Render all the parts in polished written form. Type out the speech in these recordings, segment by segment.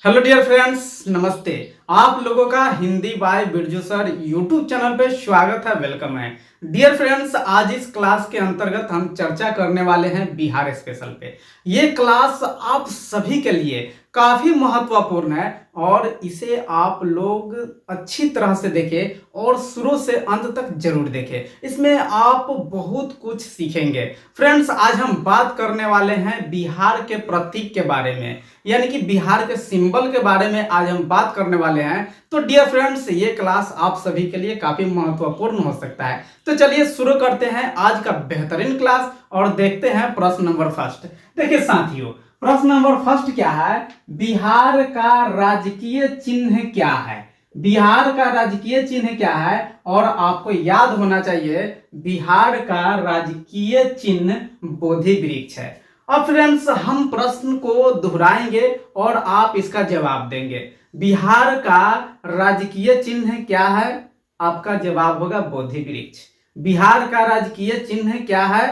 Hello dear friends, नमस्ते। आप लोगों का Hindi by Birju sir YouTube channel पे स्वागत है, वेलकम है। डियर फ्रेंड्स, आज इस क्लास के अंतर्गत हम चर्चा करने वाले हैं बिहार स्पेशल पे। ये क्लास आप सभी के लिए काफी महत्वपूर्ण है और इसे आप लोग अच्छी तरह से देखें और शुरू से अंत तक जरूर देखें। इसमें आप बहुत कुछ सीखेंगे। फ्रेंड्स, आज हम बात करने वाले हैं बिहार के प्रतीक के बारे में, यानी कि बिहार के सिंबल के बारे में आज हम बात करने वाले हैं। तो डियर फ्रेंड्स, ये क्लास आप सभी के लिए काफी महत्वपूर्ण हो सकता है। तो चलिए शुरू करते हैं आज का बेहतरीन क्लास और देखते हैं प्रश्न नंबर फर्स्ट। देखिए साथियों, प्रश्न नंबर फर्स्ट क्या है? बिहार का राजकीय चिन्ह क्या है? बिहार का राजकीय चिन्ह क्या है? और आपको याद होना चाहिए, बिहार का राजकीय चिन्ह बोधि वृक्ष है। अब फ्रेंड्स, हम प्रश्न को दोहराएंगे और आप इसका जवाब देंगे। बिहार का राजकीय चिन्ह क्या है? आपका जवाब होगा बोधि वृक्ष। बिहार का राजकीय चिन्ह क्या है?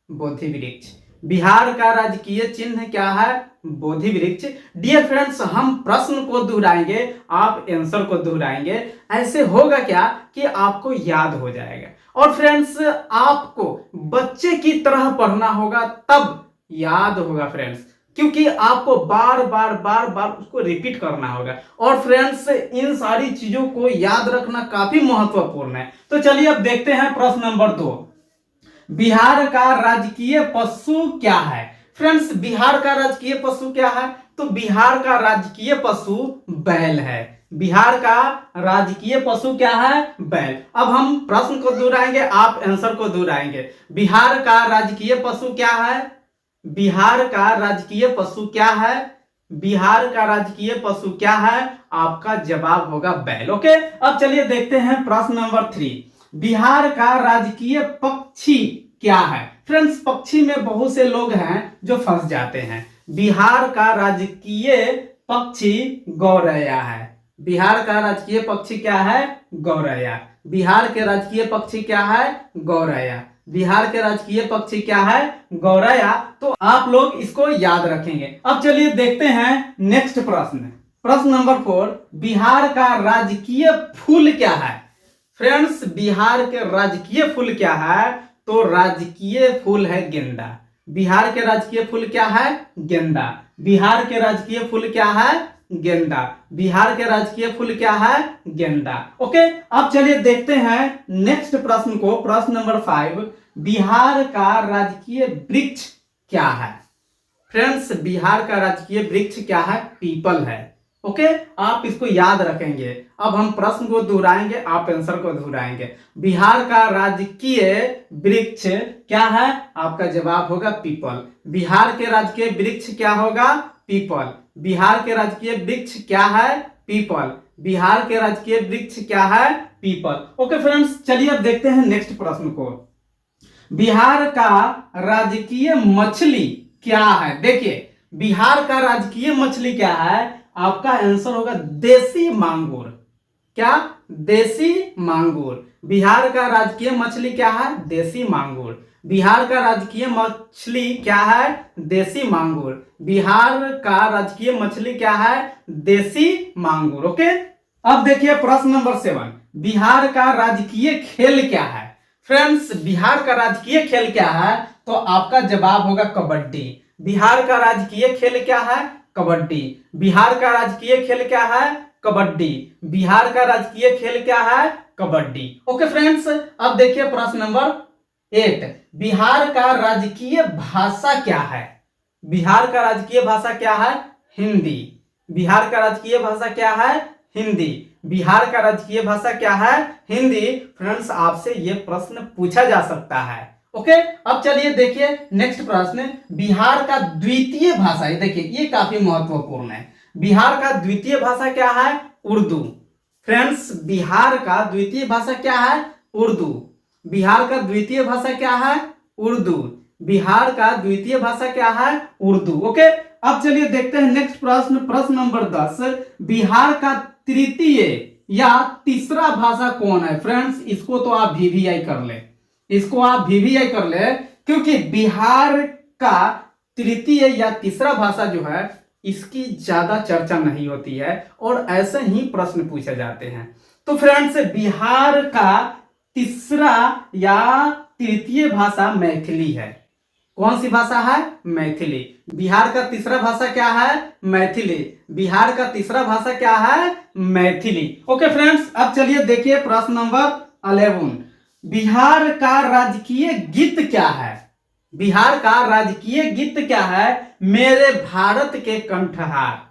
बोधि वृक्ष। बिहार का राजकीय चिन्ह क्या है? बोधि वृक्ष। डियर फ्रेंड्स, हम प्रश्न को दोहराएंगे, आप आंसर को दोहराएंगे। ऐसे होगा क्या कि आपको याद हो जाएगा। और फ्रेंड्स, आपको बच्चे की तरह पढ़ना होगा, तब याद होगा फ्रेंड्स, क्योंकि आपको बार बार उसको रिपीट करना होगा। और फ्रेंड्स, इन सारी चीजों को याद रखना काफी महत्वपूर्ण है। तो चलिए अब देखते हैं प्रश्न नंबर 2। बिहार का राजकीय पशु क्या है? फ्रेंड्स, बिहार का राजकीय पशु क्या है? तो बिहार का राजकीय पशु बैल है। बिहार का राजकीय पशु क्या है? बैल। अब हम प्रश्न को दोहराएंगे, आप आंसर को दोहराएंगे। बिहार का राजकीय पशु क्या है? बिहार का राजकीय पशु क्या है? बिहार का राजकीय पशु क्या है? आपका जवाब होगा बैल। ओके, अब चलिए देखते हैं प्रश्न नंबर 3। बिहार का राजकीय पक्षी क्या है? फ्रेंड्स, पक्षी में बहुत से लोग हैं जो फंस जाते हैं। बिहार का राजकीय पक्षी गौरैया है। बिहार का राजकीय पक्षी क्या है? गौरैया। बिहार के राजकीय पक्षी क्या है? गौरैया। बिहार के राजकीय पक्षी क्या है? गौरैया। तो आप लोग इसको याद रखेंगे। अब चलिए देखते हैं नेक्स्ट प्रश्न। प्रश्न नंबर 4। बिहार का राजकीय फूल क्या है? फ्रेंड्स, बिहार के राजकीय फूल क्या है? तो राजकीय फूल है गेंदा। बिहार के राजकीय फूल क्या है? गेंदा। बिहार के राजकीय फूल क्या है? गेंदा। बिहार के राजकीय फूल क्या है? गेंदा। ओके, अब चलिए देखते हैं नेक्स्ट प्रश्न को। प्रश्न नंबर 5। बिहार का राजकीय वृक्ष क्या है? फ्रेंड्स, बिहार का राजकीय वृक्ष क्या है? पीपल है। ओके, आप इसको याद रखेंगे। अब हम प्रश्न को दोहराएंगे, आप आंसर को दोहराएंगे। बिहार का राजकीय वृक्ष क्या है? आपका जवाब होगा पीपल। बिहार के राजकीय वृक्ष क्या होगा? पीपल। बिहार के राजकीय वृक्ष क्या है? पीपल। बिहार के राजकीय वृक्ष क्या है? पीपल। ओके फ्रेंड्स, चलिए अब देखते हैं नेक्स्ट प्रश्न को। बिहार का राजकीय मछली क्या है? देखिए, बिहार का राजकीय मछली क्या है? आपका आंसर होगा देसी मांगुर। क्या? देसी मांगुर। बिहार का राजकीय मछली क्या है? देसी मांगुर। बिहार का राजकीय मछली क्या है? देसी मांगुर। बिहार का राजकीय मछली क्या है? देसी मांगुर। ओके, अब देखिए प्रश्न नंबर 7। बिहार का राजकीय खेल क्या है? फ्रेंड्स, बिहार का राजकीय खेल क्या है? तो आपका जवाब होगा कबड्डी। बिहार का राजकीय खेल क्या है? कबड्डी। बिहार का राजकीय खेल क्या है? कबड्डी। बिहार का राजकीय खेल क्या है? कबड्डी। ओके फ्रेंड्स, अब देखिए प्रश्न नंबर 8। बिहार का राजकीय भाषा क्या है? बिहार का राजकीय भाषा क्या है? हिंदी। बिहार का राजकीय भाषा क्या है? हिंदी। बिहार का राजकीय भाषा क्या है? हिंदी। फ्रेंड्स, आपसे यह प्रश्न पूछा जा सकता है। ओके, अब चलिए देखिए नेक्स्ट प्रश्न। बिहार का द्वितीय भाषा, ये देखिए ये काफी महत्वपूर्ण है। बिहार का द्वितीय भाषा क्या है? उर्दू। फ्रेंड्स, बिहार का द्वितीय भाषा क्या है? उर्दू। बिहार का द्वितीय भाषा क्या है? उर्दू। बिहार का द्वितीय भाषा क्या है? उर्दू। ओके, अब चलिए देखते हैं नेक्स्ट प्रश्न। प्रश्न नंबर 10। बिहार का तृतीय या तीसरा भाषा कौन है? फ्रेंड्स, इसको तो आप वीवीआई कर ले, इसको आप वीवीआई कर ले, क्योंकि बिहार का तृतीय या तीसरा भाषा जो है इसकी ज्यादा चर्चा नहीं होती है और ऐसे ही प्रश्न पूछे जाते हैं। तो फ्रेंड्स, बिहार का तीसरा या तृतीय भाषा मैथिली है। कौन सी भाषा है? मैथिली। बिहार का तीसरा भाषा क्या है? मैथिली। बिहार का तीसरा भाषा क्या है? मैथिली। ओके फ्रेंड्स, अब चलिए देखिए प्रश्न नंबर 11। बिहार का राजकीय गीत क्या है? बिहार का राजकीय गीत क्या है? मेरे भारत के कंठहार।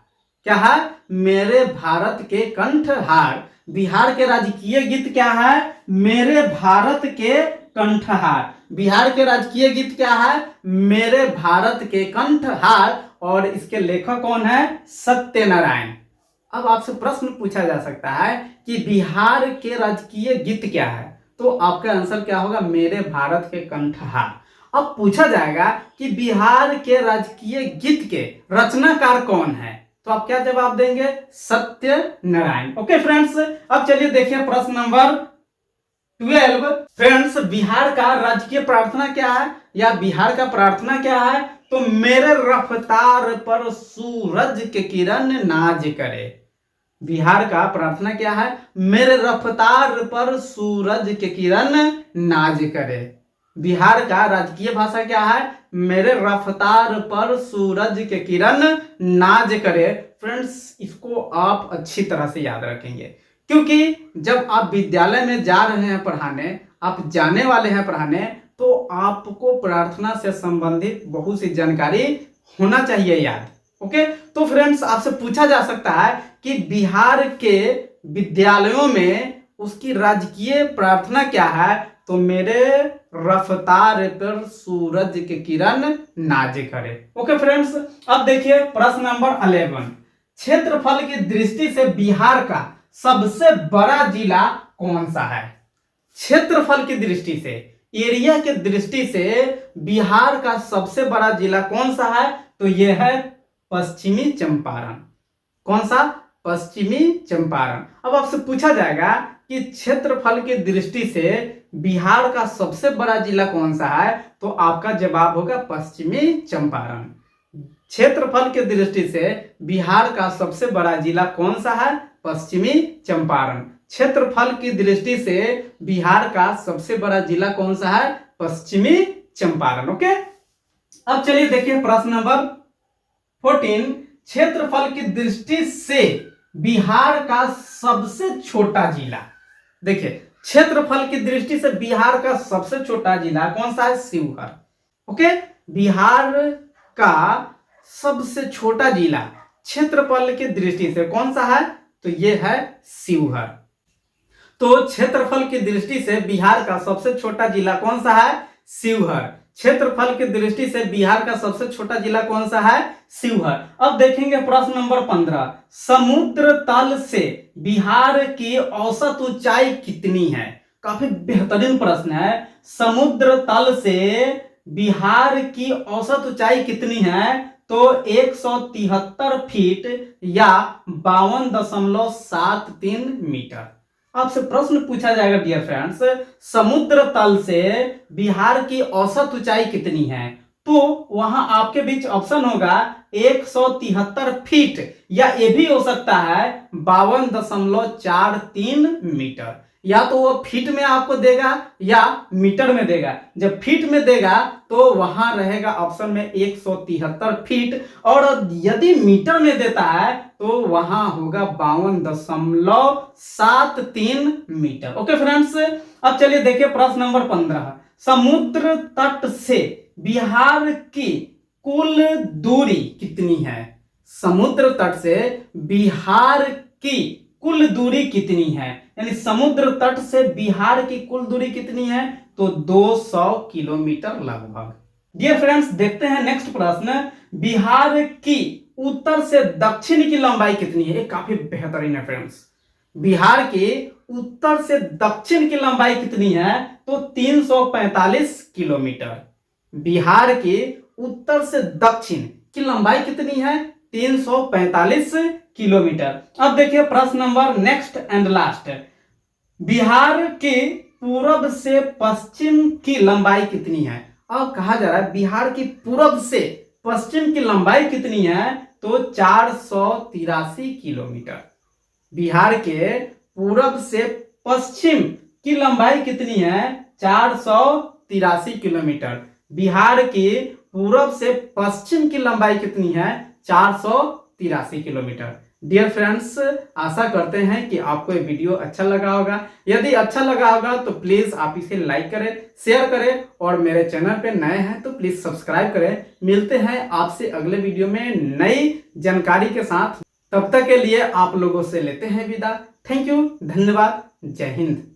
क्या है? मेरे भारत के कंठहार। बिहार के राजकीय गीत क्या है? मेरे भारत के कंठहार। बिहार के राजकीय गीत क्या है? मेरे भारत के कंठहार। और इसके लेखक कौन है? सत्यनारायण। अब आपसे प्रश्न पूछा जा सकता है कि बिहार के राजकीय गीत क्या है, तो आपका आंसर क्या होगा? मेरे भारत के कंठहार। अब पूछा जाएगा कि बिहार के राजकीय गीत के रचनाकार कौन है, तो आप क्या जवाब देंगे? सत्यनारायण। ओके फ्रेंड्स, अब चलिए देखिए प्रश्न नंबर 12। फ्रेंड्स, बिहार का राजकीय प्रार्थना क्या है या बिहार का प्रार्थना क्या है? तो मेरे रफ्तार पर सूरज के किरण नाज करे। बिहार का प्रार्थना क्या है? मेरे रफ्तार पर सूरज के किरण नाज करे। बिहार का राजकीय भाषा क्या है? मेरे रफ्तार पर सूरज के किरण नाज करे। फ्रेंड्स, इसको आप अच्छी तरह से याद रखेंगे, क्योंकि जब आप विद्यालय में जा रहे हैं पढ़ाने, आप जाने वाले हैं पढ़ाने, तो आपको प्रार्थना से संबंधित बहुत सी जानकारी होना चाहिए याद। ओके, तो फ्रेंड्स, आपसे पूछा जा सकता है कि बिहार के विद्यालयों में उसकी राजकीय प्रार्थना क्या है? तो मेरे रफ्तार पर सूरज के किरण नाज करे। ओके फ्रेंड्स, अब देखिए प्रश्न नंबर 11। क्षेत्रफल की दृष्टि से बिहार का सबसे बड़ा जिला कौन सा है? क्षेत्रफल की दृष्टि से, एरिया की दृष्टि से बिहार का सबसे बड़ा जिला कौन सा है? तो यह है पश्चिमी चंपारण। कौन सा? पश्चिमी चंपारण। अब आपसे पूछा जाएगा कि क्षेत्रफल की दृष्टि से बिहार का सबसे बड़ा जिला कौन सा है, तो आपका जवाब होगा पश्चिमी चंपारण। क्षेत्रफल की दृष्टि से बिहार का सबसे बड़ा जिला कौन सा है? पश्चिमी चंपारण। क्षेत्रफल की दृष्टि से बिहार का सबसे बड़ा जिला कौन सा है? पश्चिमी चंपारण। ओके, अब चलिए देखिए प्रश्न नंबर 14। क्षेत्रफल की दृष्टि से बिहार का सबसे छोटा जिला। देखिए, क्षेत्रफल की दृष्टि से बिहार का सबसे छोटा जिला कौन सा है? शिवहर। ओके, बिहार का सबसे छोटा जिला क्षेत्रफल की दृष्टि से कौन सा है? तो यह है शिवहर। तो क्षेत्रफल की दृष्टि से बिहार का सबसे छोटा जिला कौन सा है? शिवहर। क्षेत्रफल की दृष्टि से बिहार का सबसे छोटा जिला कौन सा है? शिवहर। अब देखेंगे प्रश्न नंबर 15। समुद्र तल से बिहार की औसत ऊंचाई कितनी है? काफी बेहतरीन प्रश्न है। समुद्र तल से बिहार की औसत ऊंचाई कितनी है? तो 173 फीट या 52.73 मीटर। आपसे प्रश्न पूछा जाएगा डियर फ्रेंड्स, समुद्र तल से बिहार की औसत ऊंचाई कितनी है? तो वहां आपके बीच ऑप्शन होगा 173 फीट, या ये भी हो सकता है 52.43 मीटर। या तो वो फीट में आपको देगा या मीटर में देगा। जब फीट में देगा तो वहां रहेगा ऑप्शन में 173 फीट, और यदि मीटर में देता है तो वहां होगा 52.73 मीटर। ओके फ्रेंड्स, अब चलिए देखिए प्रश्न नंबर 15। समुद्र तट से बिहार की कुल दूरी कितनी है? समुद्र तट से बिहार की कुल दूरी कितनी है? यानी समुद्र तट से बिहार की कुल दूरी कितनी है? तो 200 किलोमीटर लगभग। डियर फ्रेंड्स, देखते हैं नेक्स्ट प्रश्न। बिहार की उत्तर से दक्षिण की लंबाई कितनी है? ये काफी बेहतरीन है फ्रेंड्स। बिहार की उत्तर से दक्षिण की लंबाई कितनी है? तो 345 किलोमीटर। बिहार की उत्तर से दक्षिण की लंबाई कितनी है? 345 किलोमीटर। अब देखिए प्रश्न number next and last. Bihar के पूरब से पश्चिम की लंबाई कितनी है? अब कहा जा रहा है बिहार की पूरब से पश्चिम की लंबाई कितनी है? तो 483 किलोमीटर। बिहार के पूरब से पश्चिम की लंबाई कितनी है? 483 किलोमीटर। बिहार की पूरब से पश्चिम की लंबाई कितनी है? 483 किलोमीटर। डियर फ्रेंड्स, आशा करते हैं कि आपको ये वीडियो अच्छा लगा होगा। यदि अच्छा लगा होगा तो प्लीज आप इसे लाइक करें, शेयर करें और मेरे चैनल पे नए हैं तो प्लीज सब्सक्राइब करें। मिलते हैं आपसे अगले वीडियो में नई जानकारी के साथ। तब तक के लिए आप लोगों से लेते हैं विदा। थैंक यू, धन्यवाद, जय हिंद।